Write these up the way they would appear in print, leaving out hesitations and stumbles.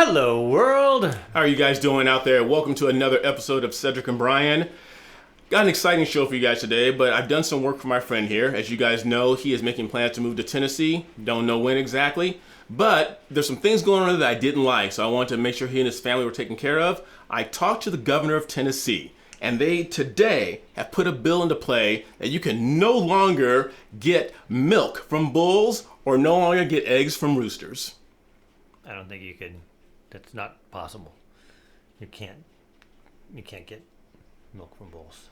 Hello, world. How are you guys doing out there? Welcome to another episode of Cedric and Brian. Got an exciting show for you guys today, but I've done some work for my friend here. As you guys know, he is making plans to move to Tennessee. Don't know when exactly, but there's some things going on that I didn't like, so I wanted to make sure he and his family were taken care of. I talked to the governor of Tennessee, and they today have put a bill into play that you can no longer get milk from bulls or no longer get eggs from roosters. I don't think you could. That's not possible. You can't get milk from bulls.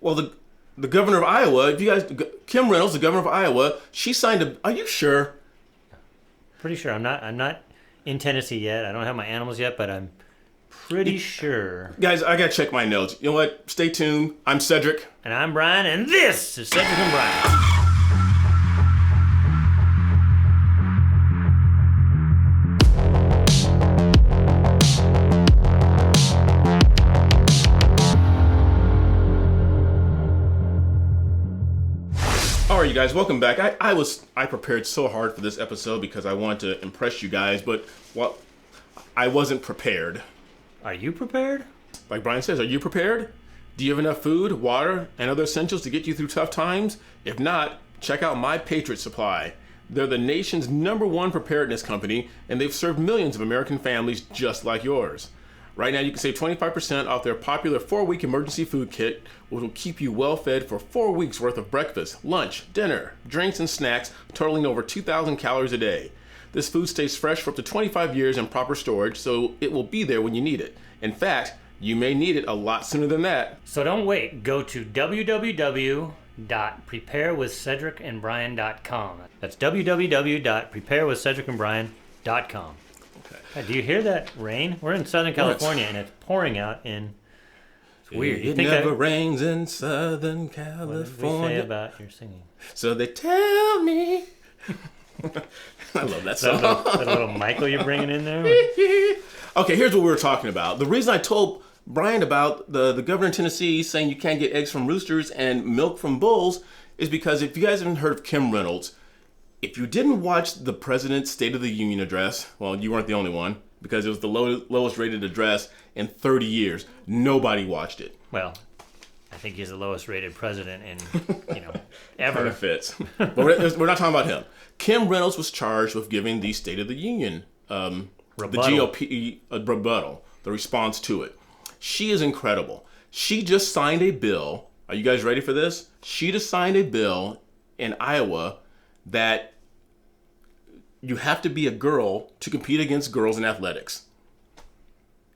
Well, the governor of Iowa, if you guys, Kim Reynolds, the governor of Iowa, she signed a. Are you sure? Pretty sure. I'm not in Tennessee yet. I don't have my animals yet, but I'm pretty sure. Guys, I gotta check my notes. You know what? Stay tuned. I'm Cedric. And I'm Brian, and this is Cedric and Brian. Alright, you guys, welcome back. I prepared so hard for this episode because I wanted to impress you guys, but I wasn't prepared. Are you prepared? Like Brian says, are you prepared? Do you have enough food, water, and other essentials to get you through tough times? If not, check out My Patriot Supply. They're the nation's #1 preparedness company, and they've served millions of American families just like yours. Right now, you can save 25% off their popular 4-week emergency food kit, which will keep you well fed for 4 weeks worth of breakfast, lunch, dinner, drinks, and snacks, totaling over 2,000 calories a day. This food stays fresh for up to 25 years in proper storage, so it will be there when you need it. In fact, you may need it a lot sooner than that. So don't wait. Go to www.preparewithcedricandbrian.com. That's www.preparewithcedricandbrian.com. God, do you hear that rain? We're in Southern California, and it's pouring out in... It's weird. It never rains in Southern California. What did we say about your singing? So they tell me... I love that song. That little Michael you're bringing in there? Okay, here's what we were talking about. The reason I told Brian about the governor of Tennessee saying you can't get eggs from roosters and milk from bulls is because if you guys haven't heard of Kim Reynolds, if you didn't watch the President's State of the Union address, well, you weren't the only one, because it was the lowest rated address in 30 years. Nobody watched it. Well, I think he's the lowest rated president in, ever. Kind of fits. But we're not talking about him. Kim Reynolds was charged with giving the State of the Union, the GOP rebuttal, the response to it. She is incredible. She just signed a bill. Are you guys ready for this? She just signed a bill in Iowa that you have to be a girl to compete against girls in athletics.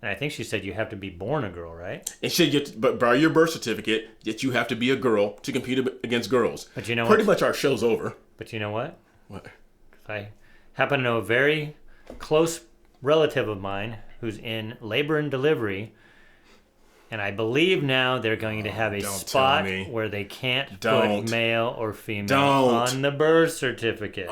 And I think she said you have to be born a girl, right? And she get, but by your birth certificate, that you have to be a girl to compete against girls. But you know Pretty much our show's over. But you know what? What? I happen to know a very close relative of mine who's in labor and delivery, and I believe now they're going to have a spot where they can't put male or female on the birth certificate.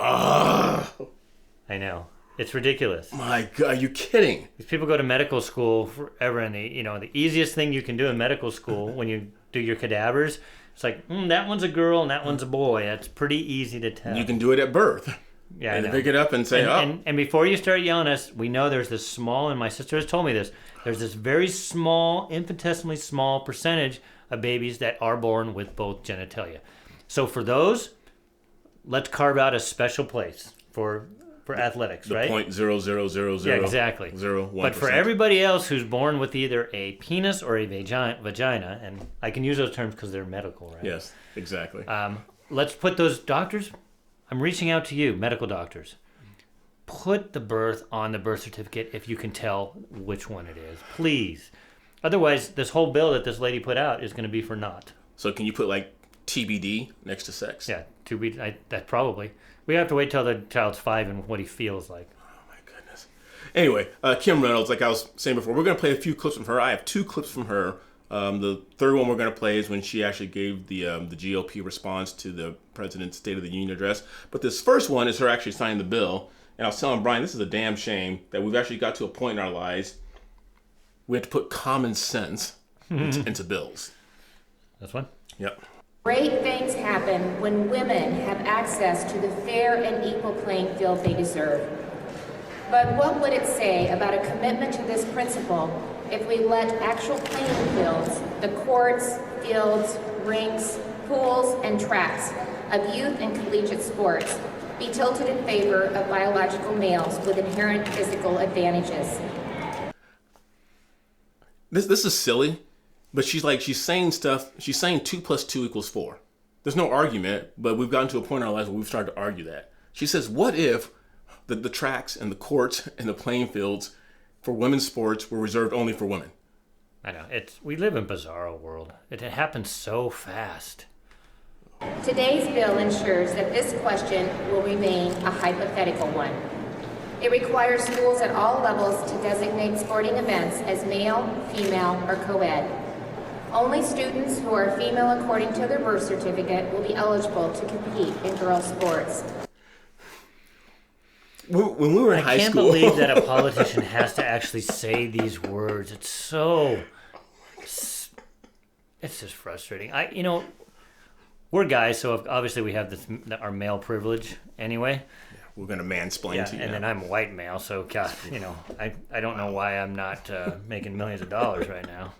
I know. It's ridiculous. My God, are you kidding? These people go to medical school forever, and the easiest thing you can do in medical school when you do your cadavers, it's like, that one's a girl and that one's a boy. That's pretty easy to tell. You can do it at birth. Yeah, and pick it up and say, And before you start yelling at us, we know there's this small, and my sister has told me this, there's this very small, infinitesimally small percentage of babies that are born with both genitalia. So for those, let's carve out a special place for athletics, right? 0.00000. Yeah, exactly. 0.1%. But for everybody else who's born with either a penis or a vagina, and I can use those terms because they're medical, right? Yes, exactly. Let's put those doctors, I'm reaching out to you, medical doctors. Put the birth on the birth certificate if you can tell which one it is, please. Otherwise, this whole bill that this lady put out is going to be for naught. So can you put like TBD next to sex? Yeah, that probably. We have to wait till the child's 5 and what he feels like. Oh my goodness. Anyway, Kim Reynolds, like I was saying before, we're going to play a few clips from her. I have 2 clips from her. The third one we're going to play is when she actually gave the GOP response to the President's State of the Union address. But this first one is her actually signing the bill. And I was telling Brian, this is a damn shame that we've actually got to a point in our lives we have to put common sense into bills. This one? Yep. Great things happen when women have access to the fair and equal playing field they deserve. But what would it say about a commitment to this principle if we let actual playing fields, the courts, fields, rinks, pools, and tracks of youth and collegiate sports be tilted in favor of biological males with inherent physical advantages? This is silly, but she's saying 2 + 2 = 4. There's no argument, but we've gotten to a point in our lives where we've started to argue that. She says, what if the tracks and the courts and the playing fields for women's sports were reserved only for women? I know. We live in a bizarro world. It happens so fast. Today's bill ensures that this question will remain a hypothetical one. It requires schools at all levels to designate sporting events as male, female, or co-ed. Only students who are female according to their birth certificate will be eligible to compete in girls' sports. When we were in high school... I can't believe that a politician has to actually say these words. It's just frustrating. We're guys, so obviously we have our male privilege anyway. Yeah, we're going to mansplain to you. And then I'm white male, so God, I don't know why I'm not making millions of dollars right now.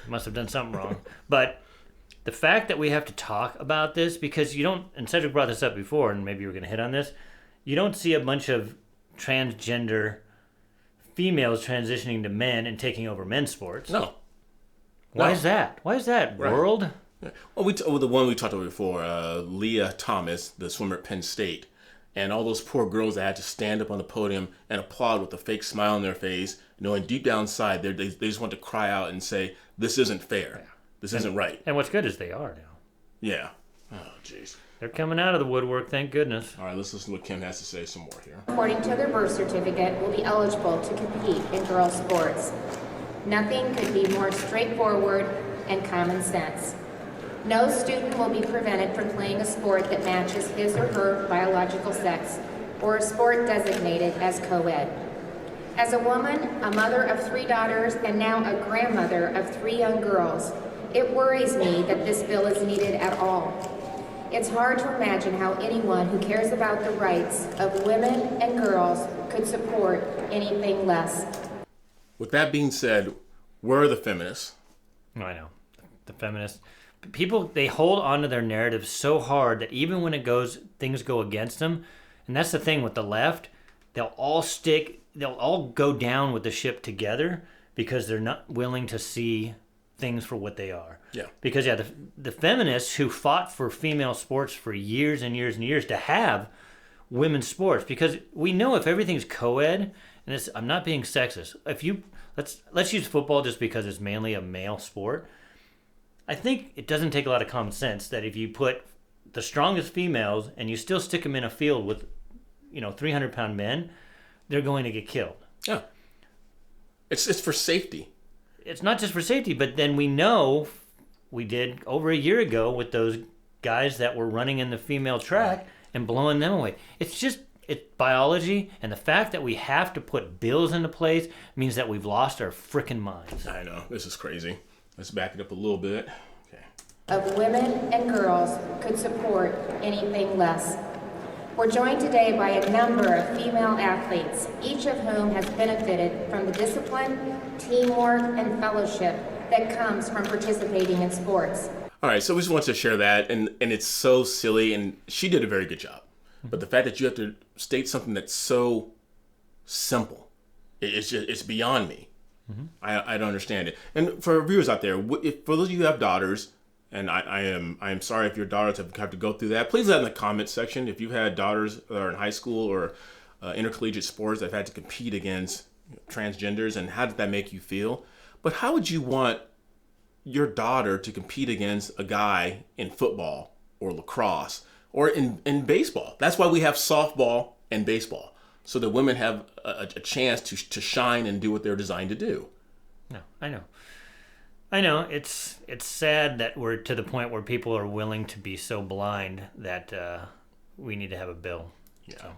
Must have done something wrong. But the fact that we have to talk about this, because you don't, and Cedric brought this up before, and maybe you were going to hit on this, you don't see a bunch of transgender females transitioning to men and taking over men's sports. No. Why is that? Why is that, right. World? Yeah. Well, the one we talked about before, Leah Thomas, the swimmer at Penn State, and all those poor girls that had to stand up on the podium and applaud with a fake smile on their face, knowing deep down inside they just want to cry out and say, this isn't fair. Yeah. This isn't right. And what's good is they are now. Yeah. Oh, jeez. They're coming out of the woodwork, thank goodness. All right, let's listen to what Kim has to say some more here. According to their birth certificate, will be eligible to compete in girls' sports. Nothing could be more straightforward and common sense. No student will be prevented from playing a sport that matches his or her biological sex, or a sport designated as co-ed. As a woman, a mother of 3 daughters, and now a grandmother of 3 young girls, it worries me that this bill is needed at all. It's hard to imagine how anyone who cares about the rights of women and girls could support anything less. With that being said, where are the feminists? I know. The feminists. People, they hold on to their narrative so hard that even when things go against them, and that's the thing with the left, they'll all go down with the ship together because they're not willing to see things for what they are. Yeah. Because the feminists who fought for female sports for years and years and years to have women's sports, because we know if everything's co-ed, and I'm not being sexist. Let's use football just because it's mainly a male sport. I think it doesn't take a lot of common sense that if you put the strongest females and you still stick them in a field with 300-pound men, they're going to get killed. Yeah. It's for safety. It's not just for safety, but then we know we did over a year ago with those guys that were running in the female track and blowing them away. It's biology, and the fact that we have to put bills into place means that we've lost our frickin' minds. I know. This is crazy. Let's back it up a little bit. Okay. Of women and girls could support anything less. We're joined today by a number of female athletes, each of whom has benefited from the discipline, teamwork, and fellowship that comes from participating in sports. All right, so we just wanted to share that, and it's so silly, and she did a very good job. But the fact that you have to state something that's so simple, it's beyond me. Mm-hmm. I don't understand it. And for viewers out there, for those of you who have daughters, and I am sorry if your daughters have to go through that, please let in the comment section if you've had daughters that are in high school or intercollegiate sports that have had to compete against transgenders, and how did that make you feel? But how would you want your daughter to compete against a guy in football or lacrosse or in baseball? That's why we have softball and baseball, so that women have a chance to shine and do what they're designed to do. No, I know. It's sad that we're to the point where people are willing to be so blind that we need to have a bill. Yeah. So.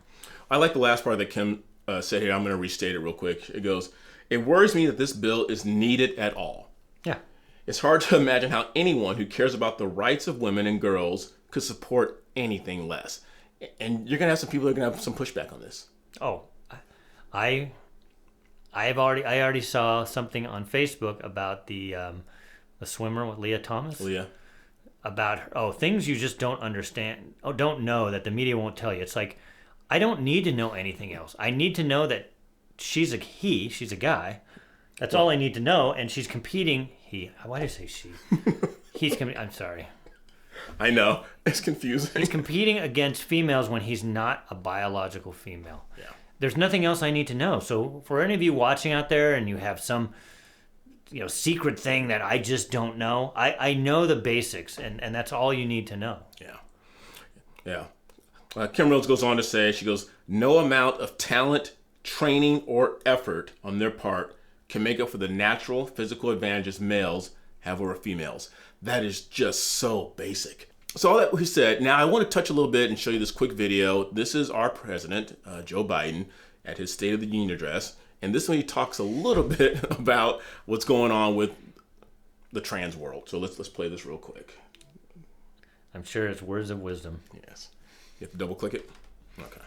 I like the last part that Kim said here. I'm going to restate it real quick. It goes, "It worries me that this bill is needed at all. Yeah. It's hard to imagine how anyone who cares about the rights of women and girls could support anything less." And you're going to have some people that are going to have some pushback on this. Oh, I already saw something on Facebook about the swimmer with Leah Thomas. Leah. About things you just don't understand, don't know, that the media won't tell you. It's like, I don't need to know anything else. I need to know that she's a guy. That's all I need to know, and she's competing. Why did I say she? I'm sorry. I know. It's confusing. He's competing against females when he's not a biological female. Yeah. There's nothing else I need to know. So for any of you watching out there and you have some secret thing that I just don't know, I know the basics, and that's all you need to know. Yeah. Kim Reynolds goes on to say, she goes, no amount of talent, training, or effort on their part can make up for the natural physical advantages males have over females. That is just so basic. So all that we said, now I want to touch a little bit and show you this quick video. This is our president, Joe Biden, at his State of the Union address. And this one he talks a little bit about what's going on with the trans world. So let's play this real quick. I'm sure it's words of wisdom. Yes. You have to double click it? Okay.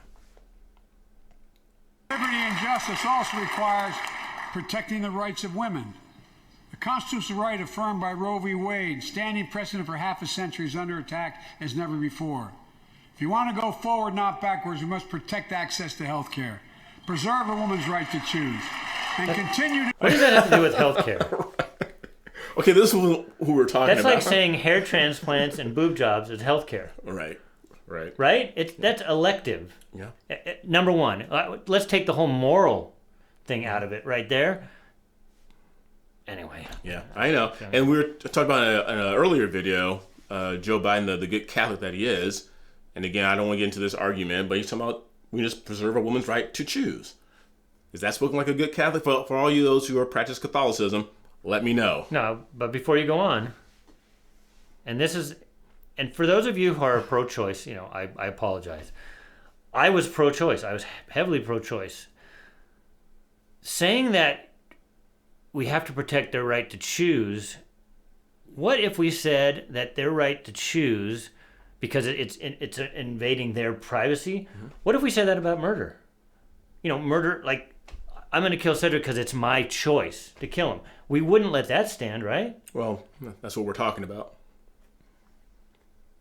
Liberty and justice also requires protecting the rights of women. The constitutional right affirmed by Roe v. Wade, standing precedent for half a century, is under attack as never before. If you want to go forward, not backwards, we must protect access to health care, preserve a woman's right to choose, and continue to... What does that have to do with health care? Okay, this is who we're talking about. That's like saying hair transplants and boob jobs is health care. Right. That's elective. Yeah. Number one, let's take the whole moral thing out of it right there. Anyway. Yeah, I know. Okay. And we were talking about in an earlier video, Joe Biden, the good Catholic that he is. And again, I don't want to get into this argument, but he's talking about we just preserve a woman's right to choose. Is that spoken like a good Catholic? For all you those who are practice Catholicism, let me know. No, but before you go on, and for those of you who are pro-choice, I apologize. I was pro-choice. I was heavily pro-choice. Saying that we have to protect their right to choose, what if we said that their right to choose, because it's invading their privacy, what if we said that about murder? Murder, like, I'm going to kill Cedric because it's my choice to kill him. We wouldn't let that stand, right? Well, that's what we're talking about.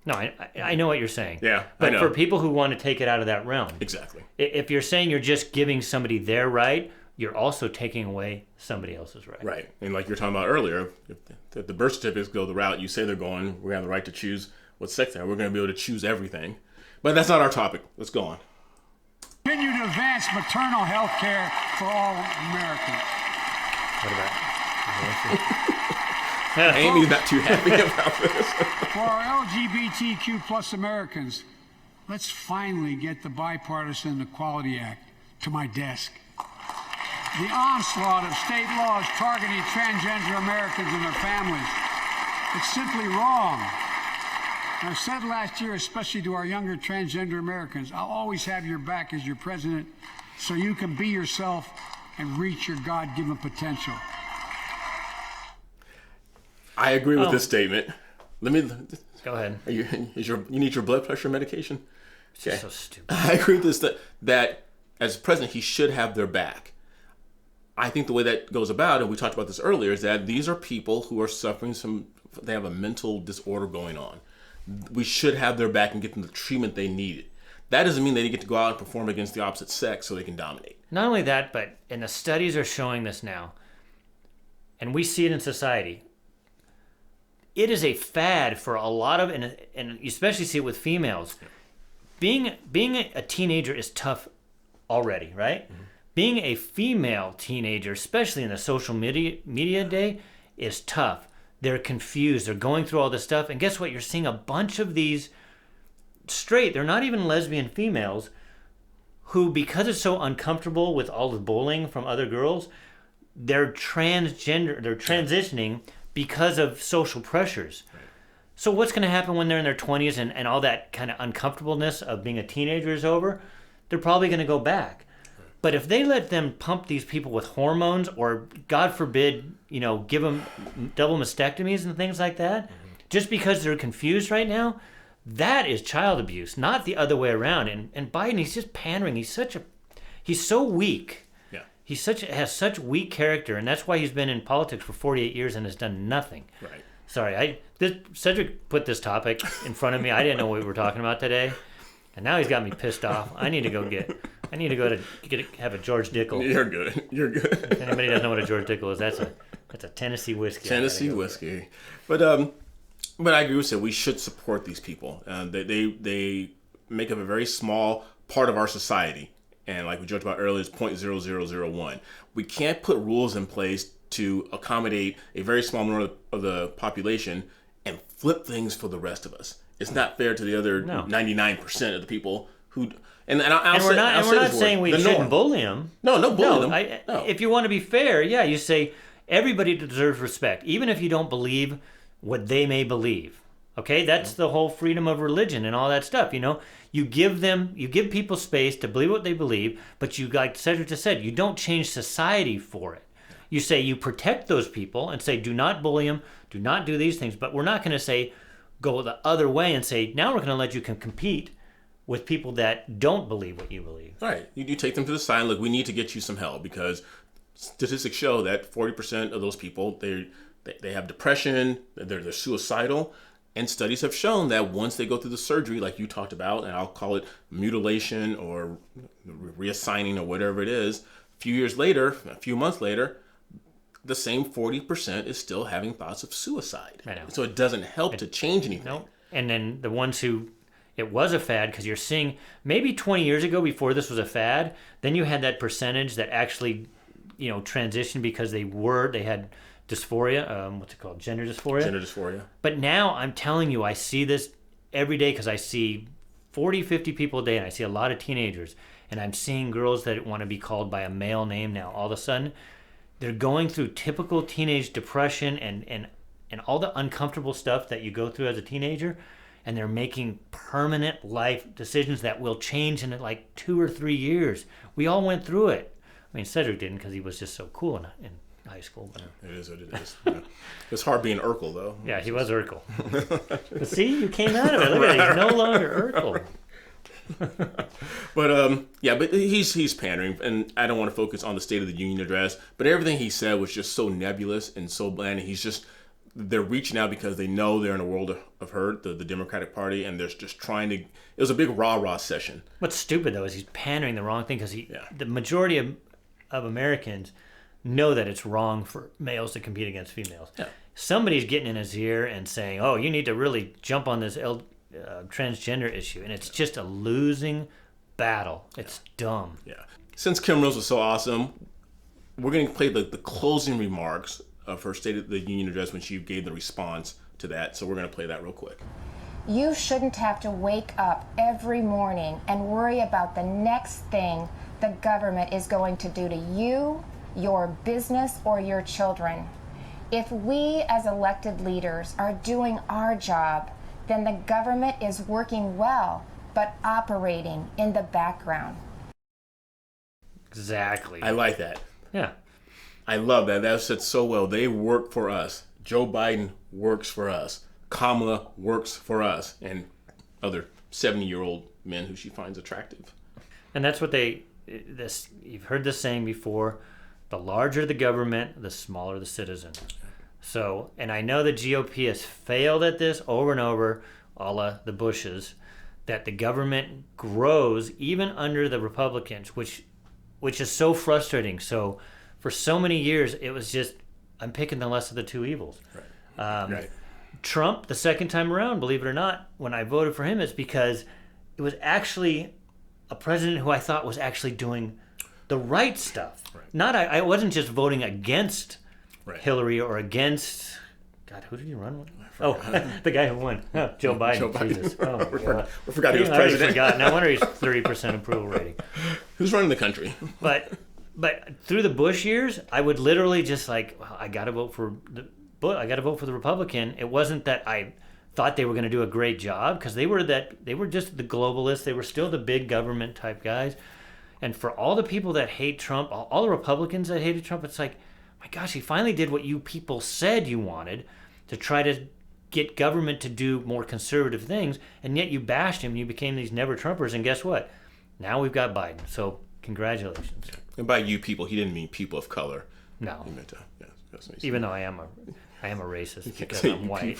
No, I know what you're saying. Yeah, but I know. For people who want to take it out of that realm. Exactly. If you're saying you're just giving somebody their right, you're also taking away somebody else's right. Right. And like you were talking about earlier, if the birth certificates go the route you say they're going, we have the right to choose what sex they are. We're going to be able to choose everything. But that's not our topic. Let's go on. Continue to advance maternal health care for all Americans. What about Amy's not too happy about this. For our LGBTQ plus Americans, let's finally get the Bipartisan Equality Act to my desk. The onslaught of state laws targeting transgender Americans and their families. It's simply wrong. And I've said last year, especially to our younger transgender Americans, I'll always have your back as your president so you can be yourself and reach your God-given potential. I agree with this statement. Let me... Go ahead. You need your blood pressure medication? Okay. So stupid. I agree with this, that as president, he should have their back. I think the way that goes about, and we talked about this earlier, is that these are people who are suffering they have a mental disorder going on. We should have their back and get them the treatment they needed. That doesn't mean they get to go out and perform against the opposite sex so they can dominate. Not only that, but the studies are showing this now, and we see it in society. It is a fad for a lot of, and you especially see it with females. Being a teenager is tough already, right? Mm-hmm. Being a female teenager, especially in the social media day, is tough. They're confused. They're going through all this stuff. And guess what? You're seeing a bunch of these they're not even lesbian females, who, because it's so uncomfortable with all the bullying from other girls, they're transitioning because of social pressures. Right. So what's going to happen when they're in their 20s and all that kind of uncomfortableness of being a teenager is over? They're probably going to go back. But if they let them pump these people with hormones, or God forbid, give them double mastectomies and things like that, just because they're confused right now, that is child abuse, not the other way around. And Biden, he's just pandering. He's so weak has such weak character, and that's why he's been in politics for 48 years and has done nothing. Right. Sorry, Cedric put this topic in front of me. I didn't know what we were talking about today, and now he's got me pissed off. I need to go have a George Dickel. You're good. If anybody doesn't know what a George Dickel is, that's a Tennessee whiskey. Tennessee whiskey. But I agree with you. We should support these people. They make up a very small part of our society. And like we joked about earlier, it's 0.0001. We can't put rules in place to accommodate a very small number of the population and flip things for the rest of us. It's not fair to the other 99% of the people who. And we're not saying we shouldn't bully them. No bullying them. No. If you want to be fair, you say everybody deserves respect, even if you don't believe what they may believe. Okay, that's the whole freedom of religion and all that stuff. You give people space to believe what they believe, but you, like Cedric just said, you don't change society for it. You say you protect those people and say, do not bully them, do not do these things, but we're not going to say go the other way and say, now we're going to let you compete with people that don't believe what you believe. Right. You take them to the side. Look, we need to get you some help because statistics show that 40% of those people, they have depression, they're suicidal. And studies have shown that once they go through the surgery, like you talked about, and I'll call it mutilation or reassigning or whatever it is, a few months later, the same 40% is still having thoughts of suicide. I know. So it doesn't help to change anything. No. And then the ones who it was a fad, because you're seeing maybe 20 years ago before this was a fad, then you had that percentage that actually, transitioned because they had dysphoria, what's it called? Gender dysphoria? Gender dysphoria. But now I'm telling you, I see this every day because I see 40, 50 people a day, and I see a lot of teenagers, and I'm seeing girls that want to be called by a male name now. All of a sudden, they're going through typical teenage depression and all the uncomfortable stuff that you go through as a teenager, and they're making permanent life decisions that will change in like 2 or 3 years. We all went through it. I mean, Cedric didn't because he was just so cool in high school. But. It is what it is. Yeah. It's hard being Urkel, though. Yeah, he was Urkel. But see, you came out of it. Look at it. He's no longer Urkel. But he's pandering, and I don't want to focus on the State of the Union address, but everything he said was just so nebulous and so bland. They're reaching out because they know they're in a world of hurt, the Democratic Party, and they're just trying to. It was a big rah-rah session. What's stupid though is he's pandering the wrong thing because the majority of Americans know that it's wrong for males to compete against females. Yeah. Somebody's getting in his ear and saying, "Oh, you need to really jump on this transgender issue," and it's just a losing battle. It's dumb. Yeah. Since Kim Rose was so awesome, we're going to play the closing remarks of her State of the Union address when she gave the response to that. So we're going to play that real quick. You shouldn't have to wake up every morning and worry about the next thing the government is going to do to you, your business, or your children. If we as elected leaders are doing our job, then the government is working well, but operating in the background. Exactly. I like that. Yeah. I love that. That was said so well. They work for us. Joe Biden works for us. Kamala works for us. And other 70-year-old men who she finds attractive. And that's what you've heard this saying before, the larger the government, the smaller the citizen. So, and I know the GOP has failed at this over and over, a la the Bushes, that the government grows even under the Republicans, which is so frustrating. So for so many years, it was just, I'm picking the less of the two evils. Right. Right. Trump, the second time around, believe it or not, when I voted for him, it's because it was actually a president who I thought was actually doing the right stuff. Right. I wasn't just voting against Hillary or against, God, who did he run with? Oh, the guy who won. Oh, Joe Biden. Joe Biden. Jesus. Oh, my God. We forgot he was president. No wonder he's 30% approval rating. Who's running the country? But through the Bush years, I would literally just I got to vote for the Republican. It wasn't that I thought they were going to do a great job, because they were just the globalists. They were still the big government type guys. And for all the people that hate Trump, all the Republicans that hated Trump, it's like, my gosh, he finally did what you people said you wanted, to try to get government to do more conservative things, and yet you bashed him and you became these never Trumpers, and guess what? Now we've got Biden. So congratulations. And by you people, he didn't mean people of color. No. He meant even though I am a racist because I'm white.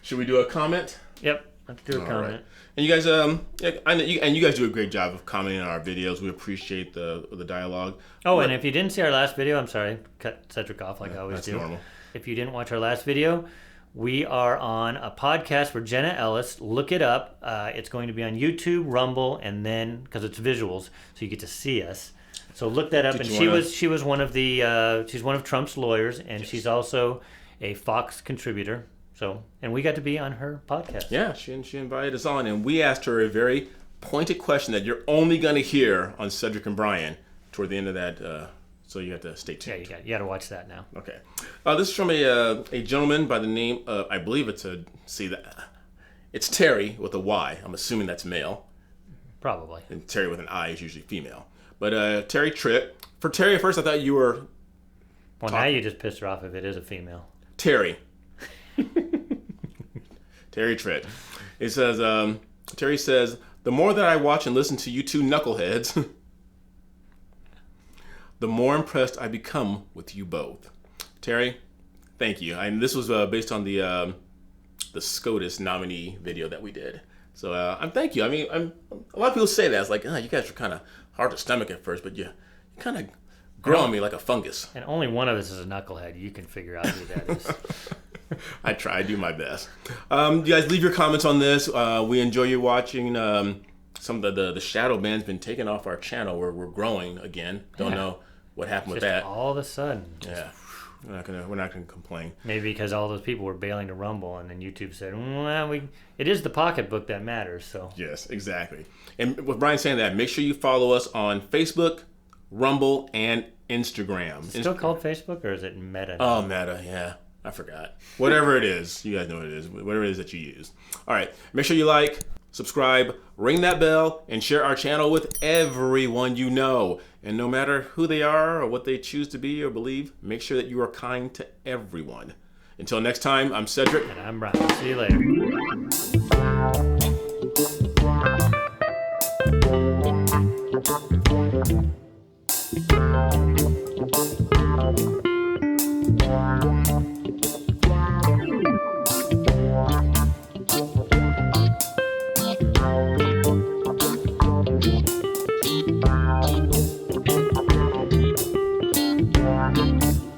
Should we do a comment? Yep. Let's do a comment. Right. And you guys, you guys do a great job of commenting on our videos. We appreciate the dialogue. Oh, and if you didn't see our last video, I'm sorry, cut Cedric off like I always do. Normal. If you didn't watch our last video, we are on a podcast for Jenna Ellis. Look it up. It's going to be on YouTube, Rumble, and then because it's visuals, so you get to see us. So look that up. And she was one of the she's one of Trump's lawyers, and she's also a Fox contributor. So, and we got to be on her podcast. Yeah, she invited us on, and we asked her a very pointed question that you're only going to hear on Cedric and Brian toward the end of that. So you have to stay tuned. Yeah, you got to watch that now. Okay. This is from a gentleman by the name of, I believe it's Terry with a Y. I'm assuming that's male. Probably. And Terry with an I is usually female. But Terry Tritt. For Terry, at first I thought you were... Well, now you just pissed her off if it is a female. Terry. Terry Tritt. It says, Terry says, the more that I watch and listen to you two knuckleheads, the more impressed I become with you both. Terry, thank you. And this was based on the SCOTUS nominee video that we did. So I'm thank you. I mean, a lot of people say that. It's like, you guys are kind of hard to stomach at first, but you kind of grow on me like a fungus. And only one of us is a knucklehead. You can figure out who that is. I try. I do my best. You guys leave your comments on this. We enjoy you watching. Some of the shadow ban's been taken off our channel. We're growing again. Don't know what happened with that. All of a sudden. Yeah. We're not gonna complain. Maybe because all those people were bailing to Rumble, and then YouTube said, "Well, it is the pocketbook that matters." So yes, exactly. And with Brian saying that, make sure you follow us on Facebook, Rumble, and Instagram. Is it still called Facebook, or is it Meta? Oh, Meta. Yeah, I forgot. Whatever it is, you guys know what it is. Whatever it is that you use. All right. Make sure you like, subscribe, ring that bell, and share our channel with everyone you know. And no matter who they are or what they choose to be or believe, make sure that you are kind to everyone. Until next time, I'm Cedric. And I'm Brian. See you later.